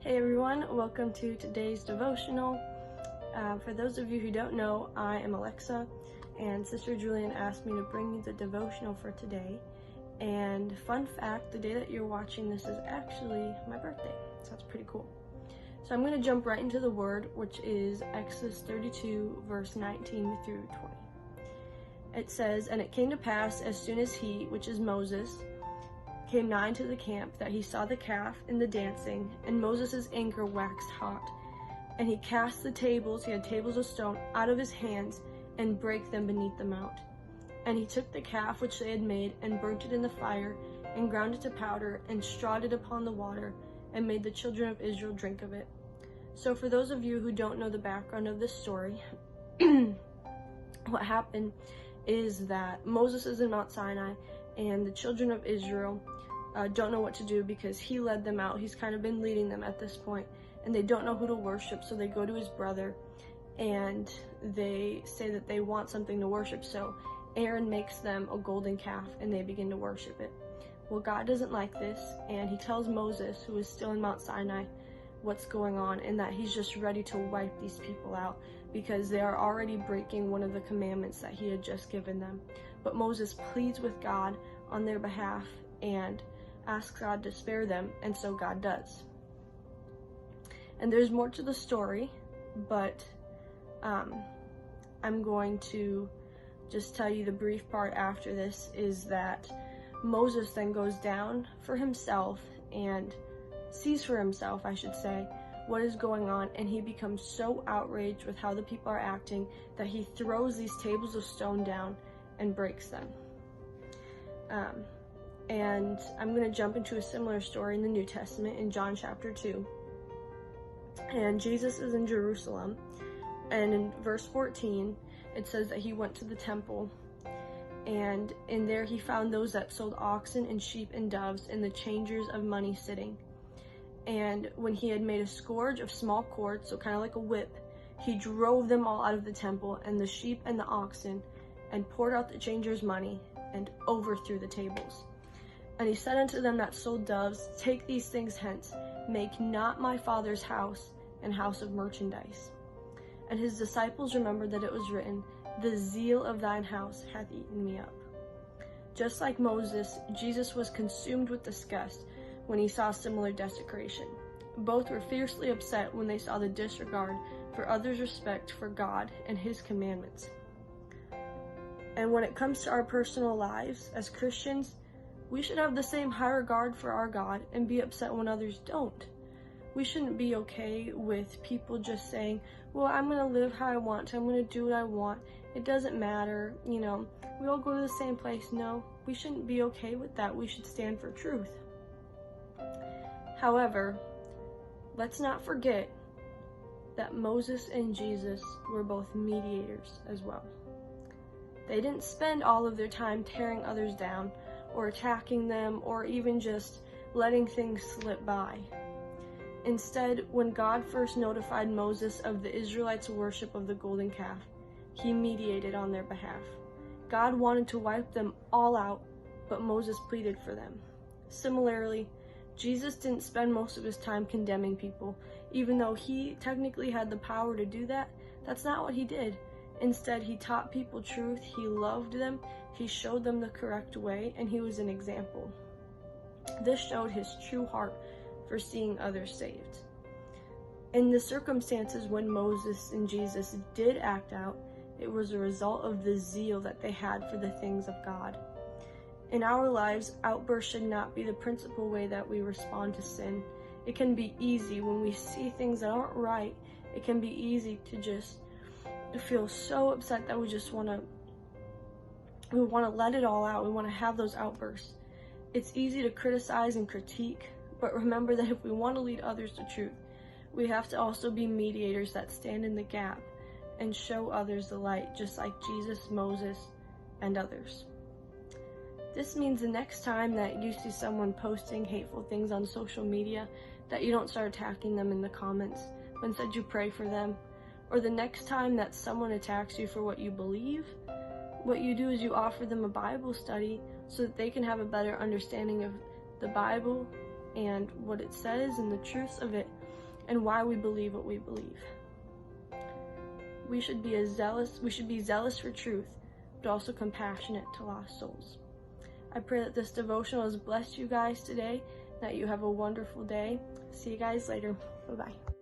Hey everyone, welcome to today's devotional. For those of you who don't know, I am Alexa, and Sister Julian asked me to bring you the devotional for today. And fun fact, the day that you're watching this is actually my birthday, so that's pretty cool. So I'm going to jump right into the word, which is Exodus 32, verse 19 through 20. It says, "And it came to pass, as soon as he, which is Moses, came nigh to the camp, that he saw the calf and the dancing, and Moses' anger waxed hot. And he cast the tables, he had tables of stone, out of his hands, and brake them beneath the mount. And he took the calf which they had made, and burnt it in the fire, and ground it to powder, and strawed it upon the water, and made the children of Israel drink of it." So for those of you who don't know the background of this story, what happened is that Moses is in Mount Sinai, and the children of Israel don't know what to do because he led them out. He's kind of been leading them at this point, and they don't know who to worship, so they go to his brother and they say that they want something to worship. So Aaron makes them a golden calf and they begin to worship it. Well, God doesn't like this, and he tells Moses, who is still in Mount Sinai, what's going on, and that he's just ready to wipe these people out because they are already breaking one of the commandments that he had just given them. But Moses pleads with God on their behalf and asks God to spare them, and so God does. And there's more to the story, but I'm going to just tell you the brief part after this is that Moses then goes down for himself and sees for himself, I should say, what is going on, and he becomes so outraged with how the people are acting that he throws these tables of stone down and breaks them. And I'm going to jump into a similar story in the New Testament in John chapter 2. And Jesus is in Jerusalem, and in verse 14, it says that he went to the temple, and in there he found those that sold oxen and sheep and doves and the changers of money sitting. And when he had made a scourge of small cords, so kind of like a whip, he drove them all out of the temple and the sheep and the oxen, and poured out the changers' money, and overthrew the tables. And he said unto them that sold doves, Take these things hence, make not my Father's house an house of merchandise. And his disciples remembered that it was written, The zeal of thine house hath eaten me up. Just like Moses, Jesus was consumed with disgust when he saw similar desecration. Both were fiercely upset when they saw the disregard for others' respect for God and his commandments. And when it comes to our personal lives as Christians, we should have the same high regard for our God and be upset when others don't. We shouldn't be okay with people just saying, well, I'm going to live how I want to, I'm going to do what I want, it doesn't matter, we all go to the same place. No, we shouldn't be okay with that. We should stand for truth. However, let's not forget that Moses and Jesus were both mediators as well. They didn't spend all of their time tearing others down or attacking them or even just letting things slip by. Instead, when God first notified Moses of the Israelites' worship of the golden calf, he mediated on their behalf. God wanted to wipe them all out, but Moses pleaded for them. Similarly, Jesus didn't spend most of his time condemning people. Even though he technically had the power to do that, that's not what he did. Instead, he taught people truth, he loved them, he showed them the correct way, and he was an example. This showed his true heart for seeing others saved. In the circumstances when Moses and Jesus did act out, it was a result of the zeal that they had for the things of God. In our lives, outbursts should not be the principal way that we respond to sin. It can be easy when we see things that aren't right. It can be easy to just feel so upset that we just want to let it all out. We want to have those outbursts. It's easy to criticize and critique, but remember that if we want to lead others to truth, we have to also be mediators that stand in the gap and show others the light, just like Jesus, Moses, and others. This means the next time that you see someone posting hateful things on social media, that you don't start attacking them in the comments, but instead you pray for them. Or the next time that someone attacks you for what you believe, what you do is you offer them a Bible study so that they can have a better understanding of the Bible and what it says and the truths of it, and why we believe what we believe. We should be zealous for truth, but also compassionate to lost souls. I pray that this devotional has blessed you guys today, that you have a wonderful day. See you guys later. Bye-bye.